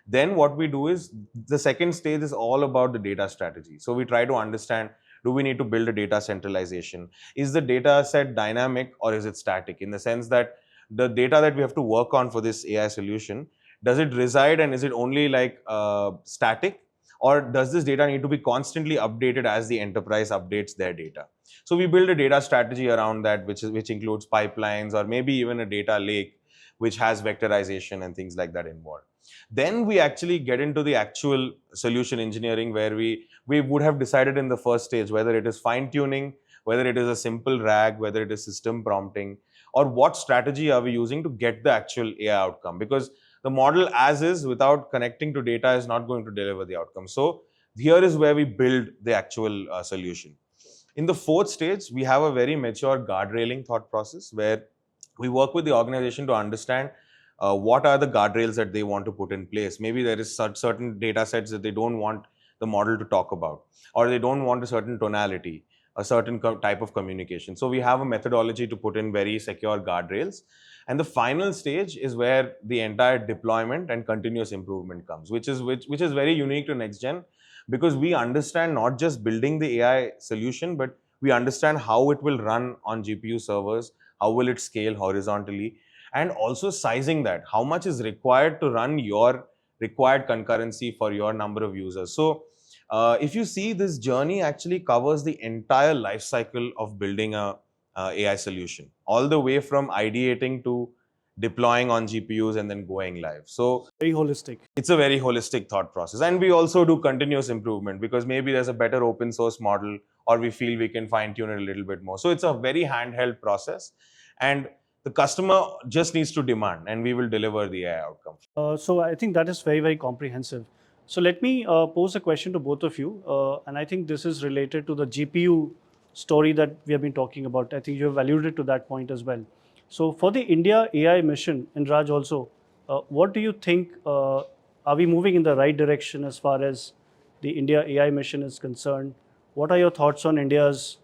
Then what we do is the second stage is all about the data strategy. So we try to understand, do we need to build a data centralization? Is the data set dynamic or is it static? In the sense that the data that we have to work on for this AI solution, does it reside and is it only like static? Or does this data need to be constantly updated as the enterprise updates their data? So we build a data strategy around that, which includes pipelines or maybe even a data lake, which has vectorization and things like that involved. Then we actually get into the actual solution engineering, where we would have decided in the first stage whether it is fine tuning, whether it is a simple RAG, whether it is system prompting, or what strategy are we using to get the actual AI outcome. Because the model as is without connecting to data is not going to deliver the outcome. So here is where we build the actual solution. In the fourth stage, we have a very mature guardrailing thought process where we work with the organization to understand what are the guardrails that they want to put in place. Maybe there is certain data sets that they don't want the model to talk about, or they don't want a certain tonality, a certain type of communication. So we have a methodology to put in very secure guardrails. And the final stage is where the entire deployment and continuous improvement comes, which is very unique to NextGen, because we understand not just building the AI solution, but we understand how it will run on GPU servers, how will it scale horizontally, and also sizing that, how much is required to run your required concurrency for your number of users. So if you see, this journey actually covers the entire life cycle of building a AI solution, all the way from ideating to deploying on GPUs and then going live. So Very holistic. it's a very holistic thought process. And we also do continuous improvement, because maybe there's a better open source model, or we feel we can fine tune it a little bit more. So it's a very handheld process, and the customer just needs to demand, and we will deliver the AI outcome. So I think that is very, very comprehensive. So let me pose a question to both of you, and I think this is related to the GPU story that we have been talking about. I think you have alluded to that point as well. So for the India AI mission, and Raj also, what do you think? Are we moving in the right direction as far as the India AI mission is concerned? What are your thoughts on India's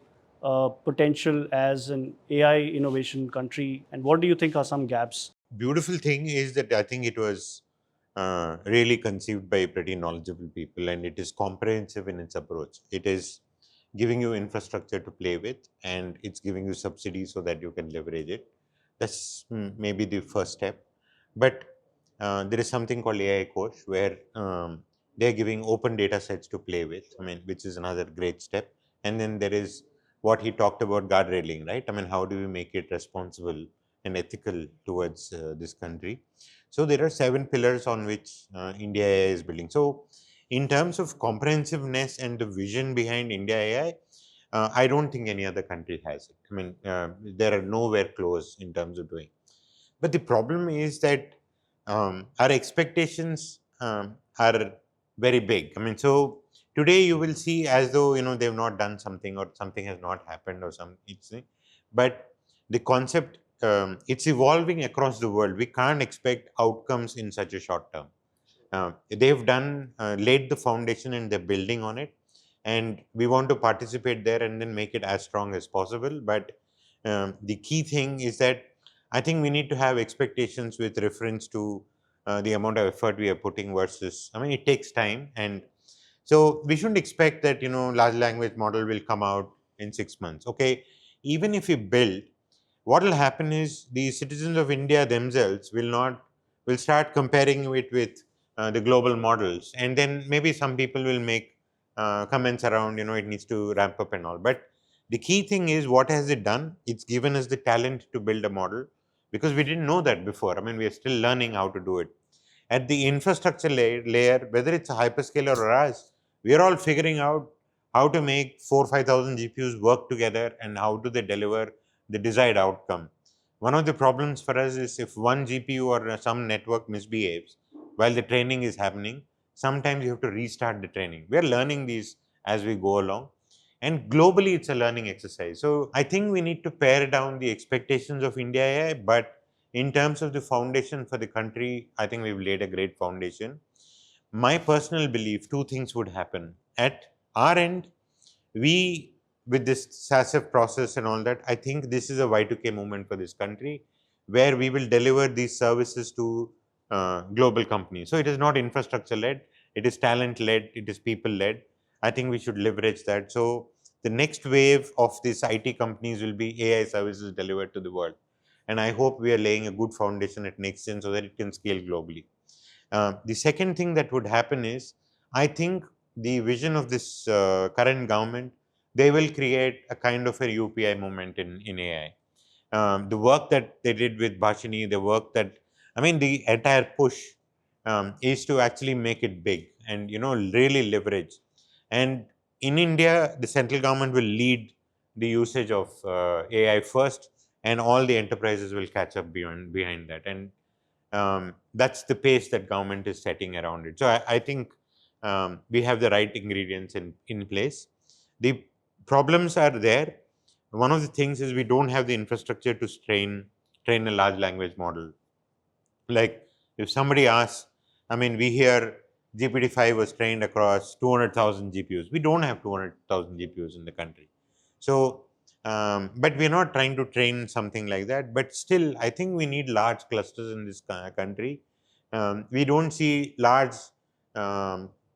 potential as an AI innovation country, and what do you think are some gaps? Beautiful thing is that I think it was really conceived by pretty knowledgeable people, and it is comprehensive in its approach. It is giving you infrastructure to play with, and it's giving you subsidies so that you can leverage it. That's maybe the first step. But there is something called AI Coach, where they're giving open data sets to play with, I mean, which is another great step. And then there is what he talked about, guardrailing, right? I mean, how do we make it responsible and ethical towards this country? So there are 7 pillars on which India AI is building. So in terms of comprehensiveness and the vision behind India AI, I don't think any other country has it. I mean, there are nowhere close in terms of doing. But the problem is that our expectations are very big. I mean, so today you will see as though they've not done something, or something has not happened, or but the concept, it's evolving across the world. We can't expect outcomes in such a short term. They've done laid the foundation, and they're building on it, and we want to participate there and then make it as strong as possible. But the key thing is that I think we need to have expectations with reference to the amount of effort we are putting versus, I mean, it takes time. And so we shouldn't expect that large language model will come out in 6 months. Okay, even if we build, what will happen is the citizens of India themselves will start comparing it with the global models, and then maybe some people will make comments around it needs to ramp up and all. But the key thing is, what has it done? It's given us the talent to build a model, because we didn't know that before. I mean, we are still learning how to do it. At the infrastructure layer, whether it's a hyperscaler or us, we are all figuring out how to make 4,000 5,000 GPUs work together, and how do they deliver the desired outcome. One of the problems for us is, if one GPU or some network misbehaves while the training is happening, sometimes you have to restart the training. We are learning these as we go along, and globally it's a learning exercise. So I think we need to pare down the expectations of India AI, but in terms of the foundation for the country, I think we've laid a great foundation. My personal belief, two things would happen. At our end, we, with this SASF process and all that, I think this is a Y2K moment for this country, where we will deliver these services to global companies. So it is not infrastructure led, it is talent led, it is people led. I think we should leverage that. So the next wave of these IT companies will be AI services delivered to the world. And I hope we are laying a good foundation at NextGen so that it can scale globally. The second thing that would happen is, I think the vision of this current government, they will create a kind of a UPI moment in AI. The work that they did with Bhashini, the work that, I mean, the entire push is to actually make it big and, really leverage. And in India, the central government will lead the usage of AI first, and all the enterprises will catch up behind that. And that's the pace that government is setting around it. So I think we have the right ingredients in place. The problems are there. One of the things is, we don't have the infrastructure to train a large language model. Like if somebody asks, I mean, we hear GPT-5 was trained across 200,000 GPUs. We don't have 200,000 GPUs in the country. So, but we're not trying to train something like that. But still, I think we need large clusters in this country. We don't see large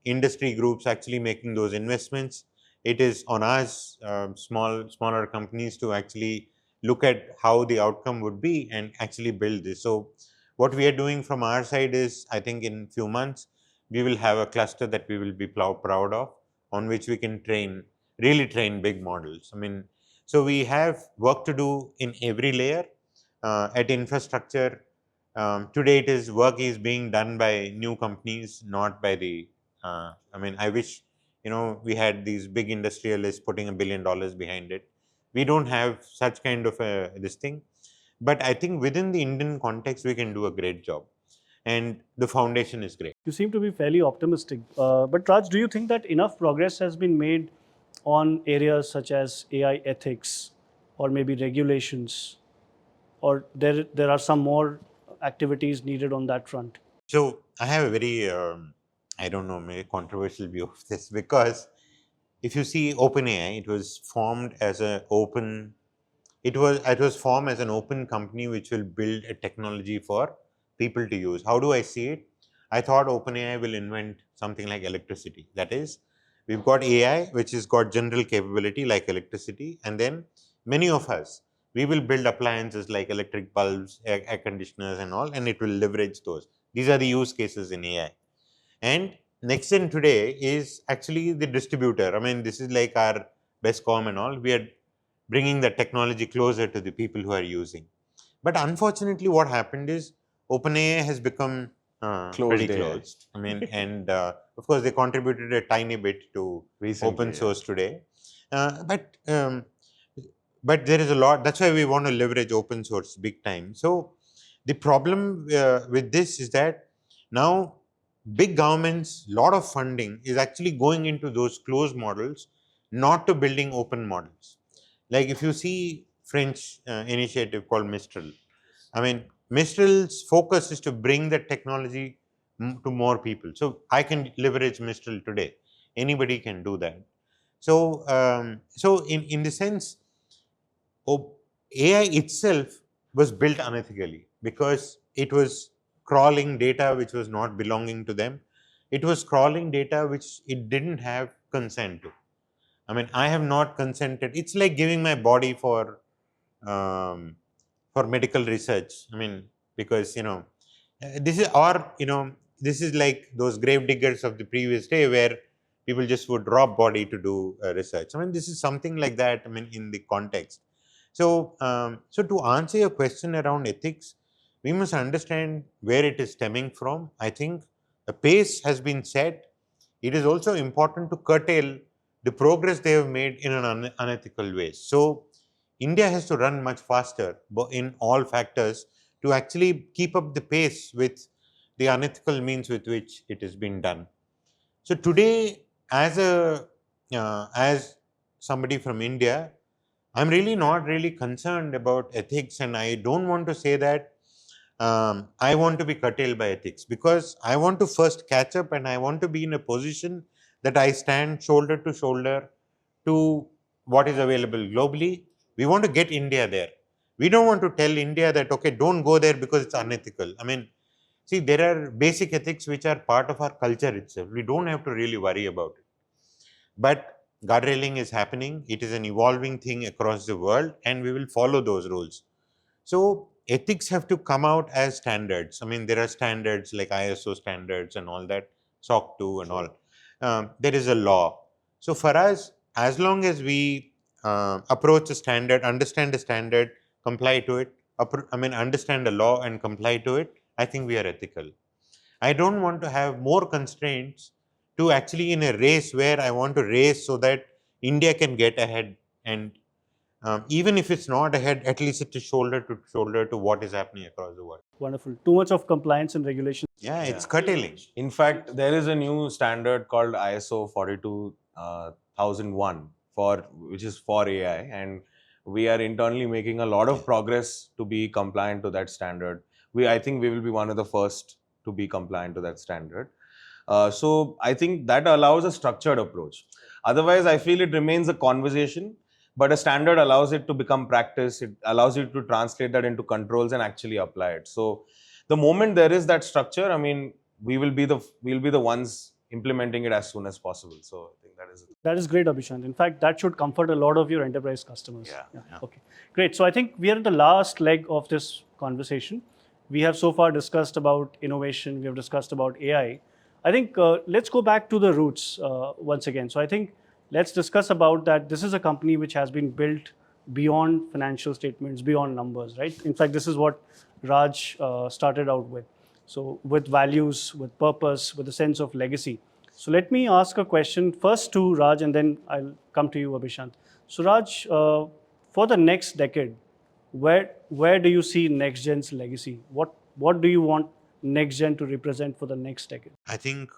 industry groups actually making those investments. It is on us, smaller companies, to actually look at how the outcome would be and actually build this. So what we are doing from our side is, I think in few months, we will have a cluster that we will be proud of, on which we can really train big models. I mean, so we have work to do in every layer. At infrastructure, today it is work is being done by new companies, not by the, I mean, I wish, we had these big industrialists putting $1 billion behind it. We don't have such kind of this thing. But I think within the Indian context, we can do a great job. And the foundation is great. You seem to be fairly optimistic. But Raj, do you think that enough progress has been made on areas such as AI ethics or maybe regulations, or there are some more activities needed on that front? So I have a very, I don't know, maybe controversial view of this, because if you see OpenAI, it was formed as an open, it was formed as an open company which will build a technology for people to use. How do I see it? I thought OpenAI will invent something like electricity. That is, we've got AI, which has got general capability like electricity, and then many of us, we will build appliances like electric bulbs, air conditioners, and all, and it will leverage those. These are the use cases in AI. And NextGen today is actually the distributor. I mean, this is like our Bestcom and all. We are bringing the technology closer to the people who are using. But unfortunately, what happened is OpenAI has become pretty Closed AI. closed. I mean, and of course, they contributed a tiny bit to Recently, open yeah. source today. But there is a lot. That's why we want to leverage open source big time. So the problem with this is that now big governments, lot of funding is actually going into those closed models, not to building open models. Like if you see French initiative called Mistral, I mean, Mistral's focus is to bring the technology to more people. So I can leverage Mistral today. Anybody can do that. So, so in the sense, AI itself was built unethically because it was crawling data which was not belonging to them. It was crawling data which it didn't have consent to. I mean, I have not consented. It's like giving my body um, for medical research. I mean, because this is, or this is like those grave diggers of the previous day where people just would rob body to do research. I mean, this is something like that. I mean, in the context. So, so to answer your question around ethics, we must understand where it is stemming from. I think the pace has been set. It is also important to curtail the progress they have made in an unethical way. So, India has to run much faster in all factors to actually keep up the pace with the unethical means with which it has been done. So today, as somebody from India, I'm really not really concerned about ethics, and I don't want to say that I want to be curtailed by ethics, because I want to first catch up and I want to be in a position that I stand shoulder to shoulder to what is available globally. We want to get India there. We don't want to tell India that, okay, don't go there because it's unethical. I mean, see, there are basic ethics which are part of our culture itself. We don't have to really worry about it. But guardrailing is happening. It is an evolving thing across the world, and we will follow those rules. So ethics have to come out as standards. I mean, there are standards like ISO standards and all that, SOC 2 and all. There is a law. So for us, as long as we approach a standard, understand the standard, comply to it, understand the law and comply to it, I think we are ethical. I don't want to have more constraints to actually in a race where I want to race so that India can get ahead, and even if it's not ahead, at least it is shoulder to shoulder to what is happening across the world. Wonderful. Too much of compliance and regulation. Yeah, it's curtailing. In fact, there is a new standard called ISO 42001 which is for AI, and we are internally making a lot of progress to be compliant to that standard. I think we will be one of the first to be compliant to that standard. So I think that allows a structured approach. Otherwise, I feel it remains a conversation, but a standard allows it to become practice. It allows you to translate that into controls and actually apply it. So the moment there is that structure, I mean, we'll be the ones implementing it as soon as possible. So I think that is it. That is great, Abhishant. In fact, that should comfort a lot of your enterprise customers. Yeah. Okay. Great. So I think we are in the last leg of this conversation. We have so far discussed about innovation. We have discussed about AI. I think let's go back to the roots once again. So I think let's discuss about that. This is a company which has been built beyond financial statements, beyond numbers, right? In fact, this is what Raj started out with. So with values, with purpose, with a sense of legacy. So let me ask a question first to Raj, and then I'll come to you, Abhishant. So Raj, for the next decade, where do you see NextGen's legacy? What do you want NextGen to represent for the next decade? I think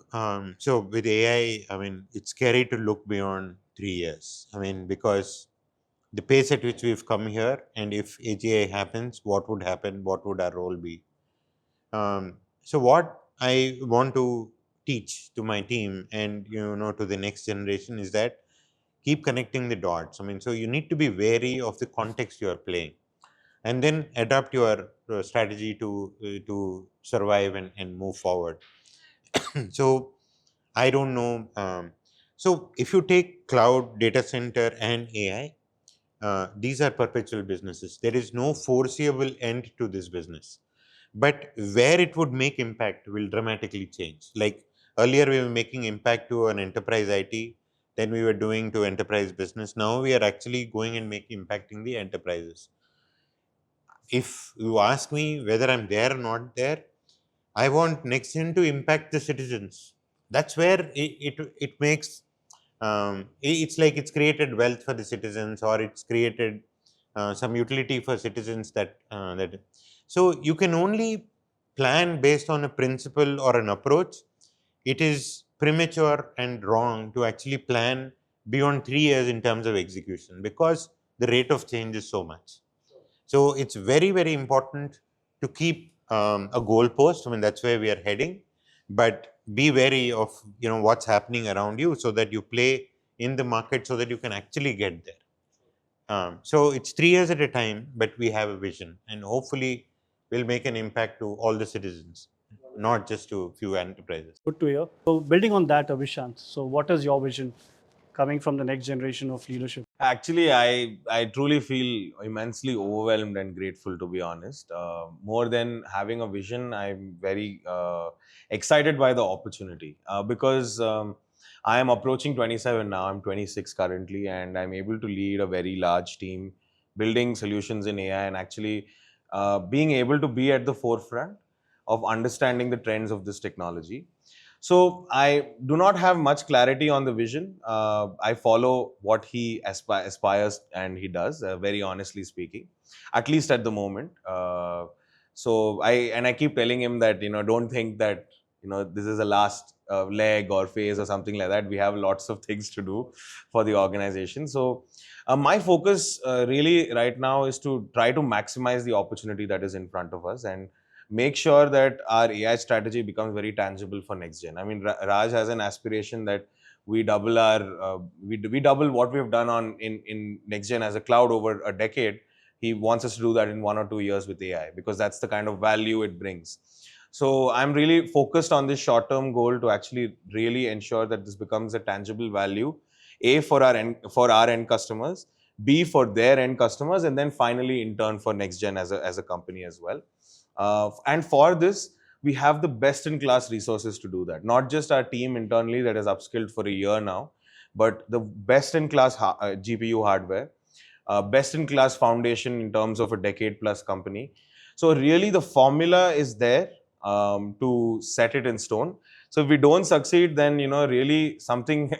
so. With AI, I mean, it's scary to look beyond 3 years. I mean, because the pace at which we've come here, and if AGI happens, what would happen? What would our role be? So, what I want to teach to my team and to the next generation is that keep connecting the dots. I mean, so you need to be wary of the context you are playing, and then adapt your strategy to survive and move forward. So I don't know. So if you take cloud, data center, and AI, these are perpetual businesses. There is no foreseeable end to this business. But where it would make impact will dramatically change. Like earlier, we were making impact to an enterprise IT, then we were doing to enterprise business. Now we are actually going and making impacting the enterprises. If you ask me whether I'm there or not there, I want NextGen to impact the citizens. That's where it makes it's like it's created wealth for the citizens, or it's created some utility for citizens that. So you can only plan based on a principle or an approach. It is premature and wrong to actually plan beyond 3 years in terms of execution, because the rate of change is so much. So it's very, very important to keep a goalpost. I mean, that's where we are heading, but be wary of what's happening around you, so that you play in the market, so that you can actually get there. So it's 3 years at a time, but we have a vision, and hopefully we'll make an impact to all the citizens, not just to a few enterprises. Good to hear. So building on that, Abhishant. So what is your vision coming from the next generation of leadership? Actually, I truly feel immensely overwhelmed and grateful, to be honest. More than having a vision, I'm very excited by the opportunity because I am approaching 27 now. I'm 26 currently, and I'm able to lead a very large team building solutions in AI, and actually being able to be at the forefront of understanding the trends of this technology. So I do not have much clarity on the vision. I follow what he aspires and he does, very honestly speaking, at least at the moment. So I keep telling him that don't think that this is a last leg or phase or something like that. We have lots of things to do for the organization. So my focus really right now is to try to maximize the opportunity that is in front of us and make sure that our AI strategy becomes very tangible for NextGen. I mean, Raj has an aspiration that we double we double what we've done in NextGen as a cloud over a decade. He wants us to do that in 1 or 2 years with AI, because that's the kind of value it brings. So I'm really focused on this short-term goal to actually really ensure that this becomes a tangible value, A, for our end customers, B, for their end customers, and then finally in turn for NextGen as a company as well. And for this, we have the best in class resources to do that. Not just our team internally that is upskilled for a year now, but the best in class GPU hardware, best in class foundation in terms of a decade plus company. So really the formula is there to set it in stone. So if we don't succeed, then really something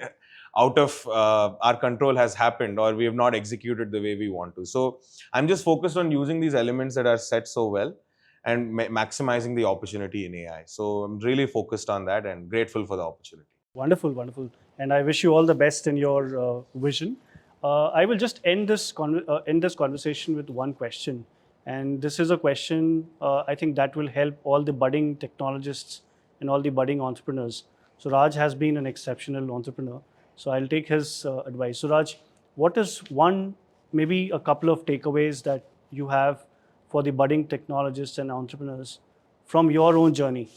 out of our control has happened, or we have not executed the way we want to. So I'm just focused on using these elements that are set so well and maximizing the opportunity in AI. So I'm really focused on that and grateful for the opportunity. Wonderful, wonderful. And I wish you all the best in your vision. I will just end this conversation with one question. And this is a question I think that will help all the budding technologists and all the budding entrepreneurs. So Raj has been an exceptional entrepreneur. So I'll take his advice. So Raj, what is one, maybe a couple of takeaways that you have for the budding technologists and entrepreneurs from your own journey?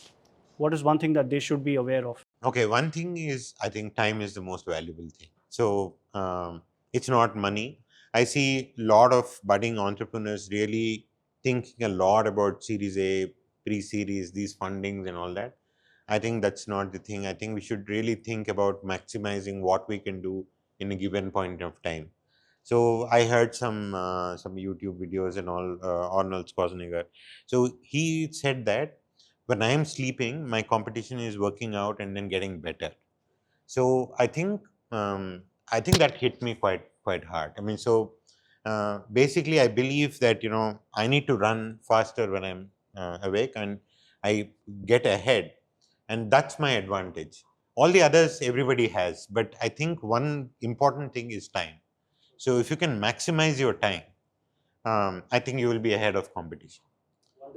What is one thing that they should be aware of? Okay, one thing is I think time is the most valuable thing. So it's not money. I see a lot of budding entrepreneurs really thinking a lot about Series A, pre-series, these fundings and all that. I think that's not the thing. I think we should really think about maximizing what we can do in a given point of time. So I heard some YouTube videos and all, Arnold Schwarzenegger. So he said that when I am sleeping, my competition is working out and then getting better. So I think that hit me quite hard. I mean, so basically, I believe that I need to run faster when I'm awake, and I get ahead, and that's my advantage. All the others everybody has, but I think one important thing is time. So if you can maximize your time, I think you will be ahead of competition.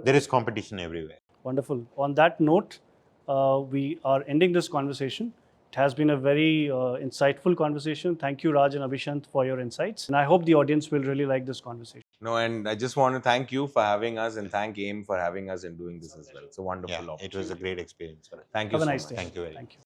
There is competition everywhere. Wonderful. On that note, we are ending this conversation. It has been a very insightful conversation. Thank you, Raj and Abhisyant, for your insights. And I hope the audience will really like this conversation. No, and I just want to thank you for having us and thank AIM for having us and doing this as well. It's a wonderful Yeah, it opportunity. was a great experience for us. Thank you Have a so nice much. day. Thank you very much. Thank you.